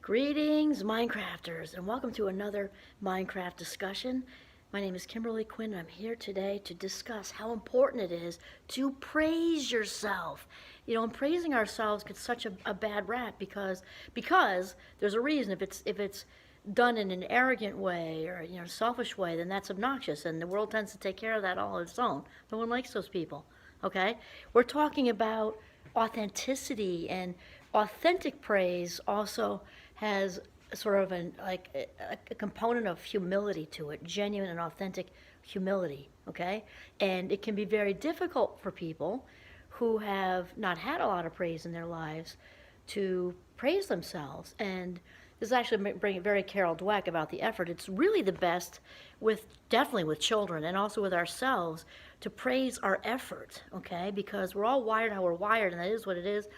Greetings, Minecrafters, and welcome to another Minecraft discussion. My name is Kimberly Quinn, and I'm here today to discuss how important it is to praise yourself. And praising ourselves gets such a bad rap because there's a reason. If it's done in an arrogant way or selfish way, then that's obnoxious, and the world tends to take care of that all on its own. No one likes those people. Okay, we're talking about authenticity, and authentic praise also has sort of a component of humility to it, genuine and authentic humility, okay? And it can be very difficult for people who have not had a lot of praise in their lives to praise themselves. And this is actually bringing very Carol Dweck about the effort. It's really the best definitely with children and also with ourselves to praise our effort, okay? Because we're all wired how we're wired, and that is what it is.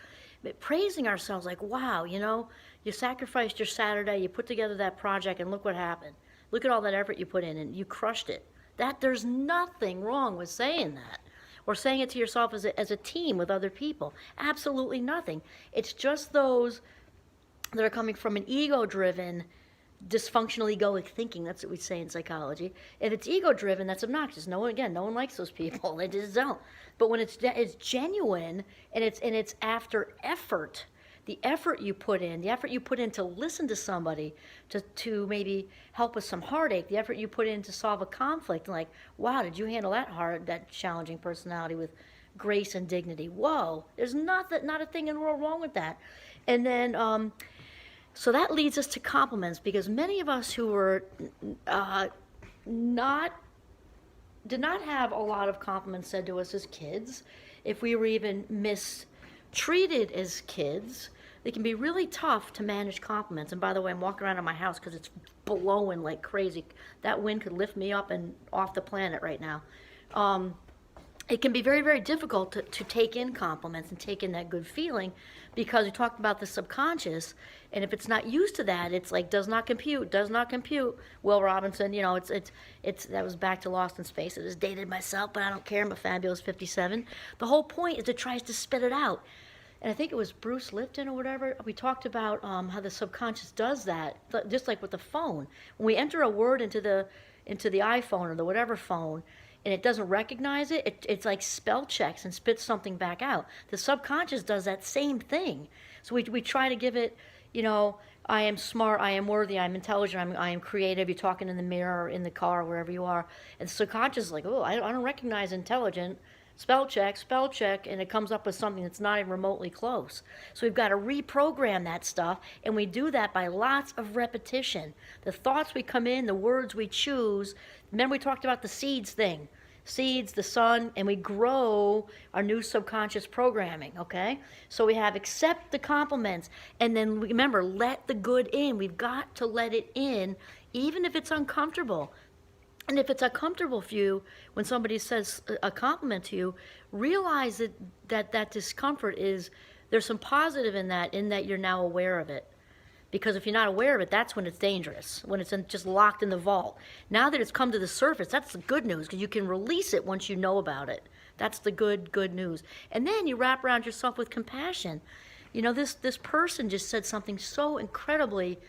But praising ourselves like, wow, you sacrificed your Saturday, you put together that project, and look what happened. Look at all that effort you put in, and you crushed it. There's nothing wrong with saying that. Or saying it to yourself as a team with other people. Absolutely nothing. It's just those that are coming from an ego-driven, dysfunctional egoic thinking. That's what we say in psychology. If it's ego-driven, that's obnoxious. No one likes those people. They just don't. But when it's genuine and it's after effort, the effort you put in to listen to somebody, to maybe help with some heartache, the effort you put in to solve a conflict, like, wow, did you handle that challenging personality with grace and dignity? Whoa, there's not a thing in the world wrong with that. And then, so that leads us to compliments, because many of us who were did not have a lot of compliments said to us as kids, if we were even mistreated as kids, it can be really tough to manage compliments. And by the way, I'm walking around in my house because it's blowing like crazy. That wind could lift me up and off the planet right now. It can be very, very difficult to take in compliments and take in that good feeling, because we talked about the subconscious, and if it's not used to that, it's like does not compute. Will Robinson, that was back to Lost in Space. It has dated myself, but I don't care. I'm a fabulous 57. The whole point is it tries to spit it out. And I think it was Bruce Lipton or whatever, we talked about how the subconscious does that, just like with the phone. When we enter a word into the iPhone or the whatever phone, and it doesn't recognize it, it's like spell checks and spits something back out. The subconscious does that same thing. So we try to give it, I am smart, I am worthy, I'm intelligent, I am creative. You're talking in the mirror or in the car, wherever you are. And the subconscious is like, oh, I don't recognize intelligent. Spell check, and it comes up with something that's not even remotely close. So we've got to reprogram that stuff, and we do that by lots of repetition. The thoughts we come in, the words we choose. Remember we talked about the seeds thing. Seeds, the sun, and we grow our new subconscious programming, okay? So we have accept the compliments, and then remember, let the good in. We've got to let it in, even if it's uncomfortable. And if it's uncomfortable for you, when somebody says a compliment to you, realize that discomfort there's some positive in that you're now aware of it. Because if you're not aware of it, that's when it's dangerous, when it's just locked in the vault. Now that it's come to the surface, that's the good news, because you can release it once you know about it. That's the good news. And then you wrap around yourself with compassion. This person just said something so incredibly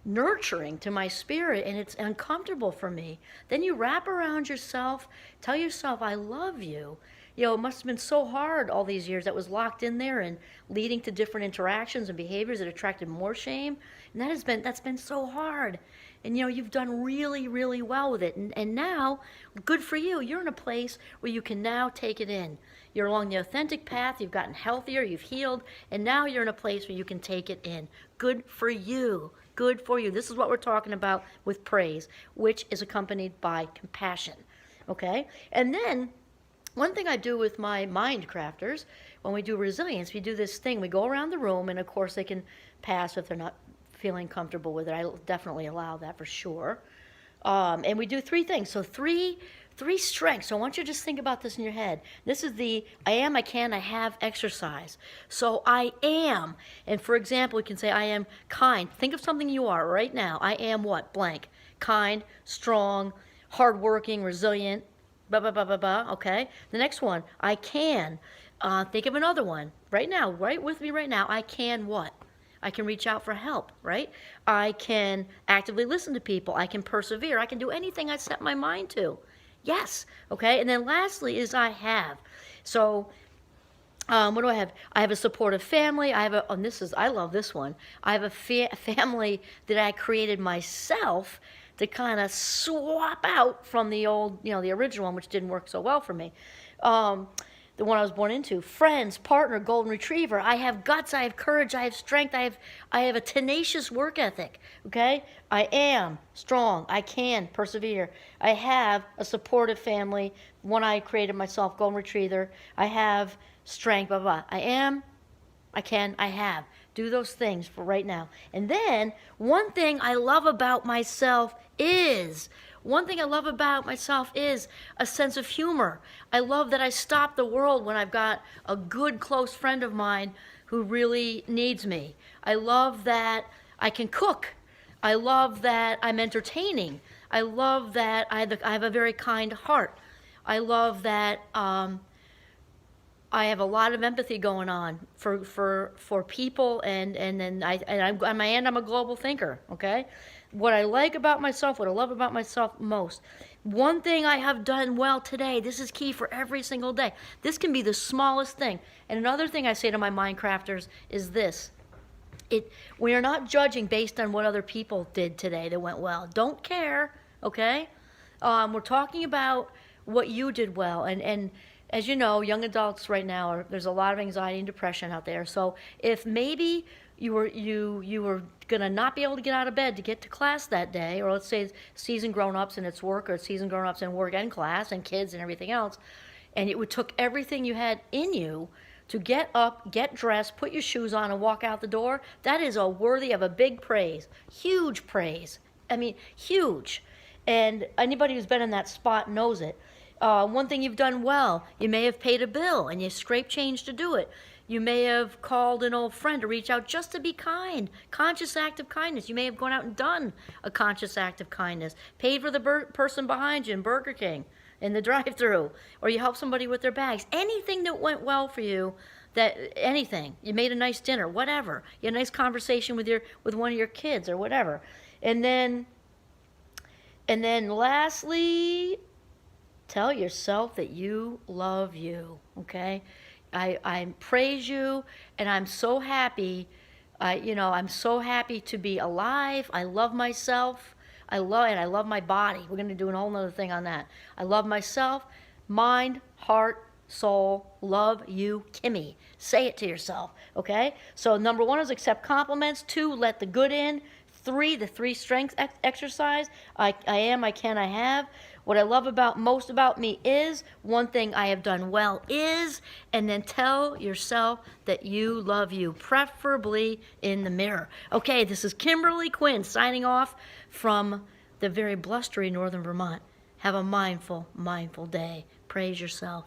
nurturing to my spirit, and it's uncomfortable for me. Then you wrap around yourself, tell yourself, I love you. It must have been so hard all these years that was locked in there and leading to different interactions and behaviors that attracted more shame. And that's been so hard. And you've done really, really well with it. And now, good for you. You're in a place where you can now take it in. You're along the authentic path, you've gotten healthier, you've healed, and now you're in a place where you can take it in. Good for you. Good for you. This is what we're talking about with praise, which is accompanied by compassion. Okay? And then, one thing I do with my mind crafters, when we do resilience, we do this thing. We go around the room, and of course they can pass if they're not feeling comfortable with it. I definitely allow that for sure. And we do three things. So three strengths. So I want you to just think about this in your head. This is the I am, I can, I have exercise. So I am. And for example, we can say I am kind. Think of something you are right now. I am what? Blank. Kind, strong, hardworking, resilient, blah, blah, blah, blah, blah. Okay? The next one, I can. Think of another one. Right now, right with me right now, I can what? I can reach out for help, right? I can actively listen to people. I can persevere. I can do anything I set my mind to. Yes, okay? And then lastly is I have. So what do I have? I have a supportive family. I have a, and this is, I love this one. I have a family that I created myself to kind of swap out from the old, the original one, which didn't work so well for me. The one I was born into. Friends, partner, golden retriever. I have guts, I have courage, I have strength, I have a tenacious work ethic. Okay? I am strong, I can persevere. I have a supportive family, one I created myself, golden retriever. I have strength, blah, blah, blah. I am, I can, I have. Do those things for right now. And then, one thing I love about myself is a sense of humor. I love that I stop the world when I've got a good close friend of mine who really needs me. I love that I can cook. I love that I'm entertaining. I love that I have a very kind heart. I love that I have a lot of empathy going on for people, and I'm a global thinker. Okay, what I like about myself, what I love about myself most. One thing I have done well today. This is key for every single day. This can be the smallest thing. And another thing I say to my Minecrafters is this: we are not judging based on what other people did today that went well. Don't care. Okay, we're talking about what you did well, and as you know, young adults right now there's a lot of anxiety and depression out there. So if maybe you were gonna not be able to get out of bed to get to class that day, or let's say seasoned grown-ups and it's work, or seasoned grown-ups and work and class and kids and everything else, and it took everything you had in you to get up, get dressed, put your shoes on, and walk out the door, that is worthy of a big praise, huge praise. I mean, huge. And anybody who's been in that spot knows it. One thing you've done well, you may have paid a bill and you scraped change to do it. You may have called an old friend to reach out just to be kind. Conscious act of kindness. You may have gone out and done a conscious act of kindness. Paid for the person behind you in Burger King in the drive-thru, or you helped somebody with their bags. Anything that went well for you, anything. You made a nice dinner, whatever. You had a nice conversation with one of your kids or whatever. And then lastly, tell yourself that you love you, okay? I praise you, and I'm so happy. I'm so happy to be alive. I love myself. I love my body. We're going to do a whole other thing on that. I love myself, mind, heart, soul, love you, Kimmy. Say it to yourself, okay? So number 1 is accept compliments. 2, let the good in. 3, the 3 strengths exercise. I am, I can, I have. What I love most about me is, one thing I have done well is, and then tell yourself that you love you, preferably in the mirror. Okay, this is Kimberly Quinn signing off from the very blustery northern Vermont. Have a mindful day. Praise yourself.